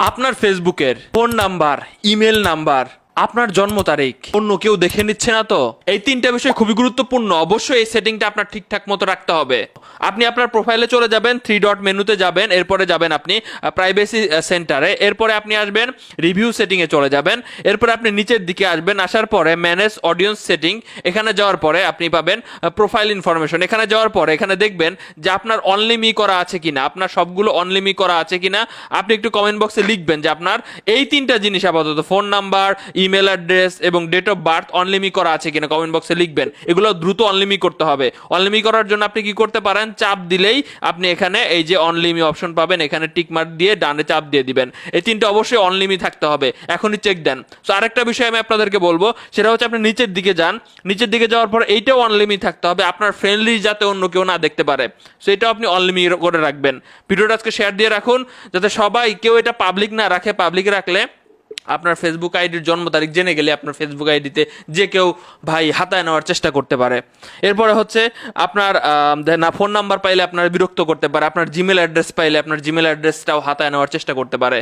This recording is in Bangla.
আপনার ফেসবুকের ফোন নাম্বার, ইমেল নাম্বার, আপনার জন্ম তারিখ অন্য কেউ দেখে নিচ্ছে না তো? এই তিনটা বিষয় খুবই গুরুত্বপূর্ণ। অবশ্যই এই সেটিংটা আপনার ঠিকঠাক মতো রাখতে হবে। আপনি আপনার প্রোফাইলে চলে যাবেন, 3 ডট মেনুতে যাবেন, এরপরে যাবেন আপনি প্রাইভেসি সেন্টারে, এরপরে আপনি আসবেন রিভিউ সেটিংয়ে চলে যাবেন, এরপরে আপনি নিচের দিকে আসবেন, আসার পরে ম্যানেজ অডিয়েন্স সেটিং, এখানে যাওয়ার পরে আপনি পাবেন প্রোফাইল ইনফরমেশন। এখানে যাওয়ার পরে এখানে দেখবেন যে আপনার অনলি করা আছে কিনা, আপনার সবগুলো অনলি করা আছে কিনা। আপনি একটু কমেন্ট বক্সে লিখবেন যে আপনার এই তিনটা জিনিস আপাতত ফোন নাম্বার, ইমেল অ্যাড্রেস এবং ডেট অফ বার্থ অনলিমি করা আছে কিনা কমেন্ট বক্সে লিখবেন। এগুলো দ্রুত অনলিমি করতে হবে। অনলিমি করার জন্য আপনি কি করতে পারেন, চাপ দিলেই আপনি এখানে এই যে অনলিমি অপশন পাবেন, এখানে টিক মার্ক দিয়ে ডানে চাপ দিয়ে দিবেন। এই তিনটা অবশ্যই অনলিমি থাকতে হবে, এখনই চেক দেন। তো আরেকটা বিষয় আমি আপনাদেরকে বলবো, সেটা হচ্ছে আপনি নিচের দিকে যান, নিচের দিকে যাওয়ার পর এইটাও অনলিমি থাকতে হবে, আপনার ফ্রেন্ডলি যাতে অন্য কেউ না দেখতে পারে, সো এটাও আপনি অনলিমি করে রাখবেন। ভিডিওটা আজকে শেয়ার দিয়ে রাখুন যাতে সবাই, কেউ এটা পাবলিক না রাখে। পাবলিক রাখলে আপনার ফেসবুক আইডির জন্ম তারিখ জেনে গেলে আপনার ফেসবুক আইডিতে যে কেউ ভাই হাতায় নেওয়ার চেষ্টা করতে পারে। এরপরে হচ্ছে আপনার না ফোন নাম্বার পাইলে আপনার বিরক্ত করতে পারে, আপনার জিমেল অ্যাড্রেস পাইলে আপনার জিমেল অ্যাড্রেসটাও হাতায় নেওয়ার চেষ্টা করতে পারে।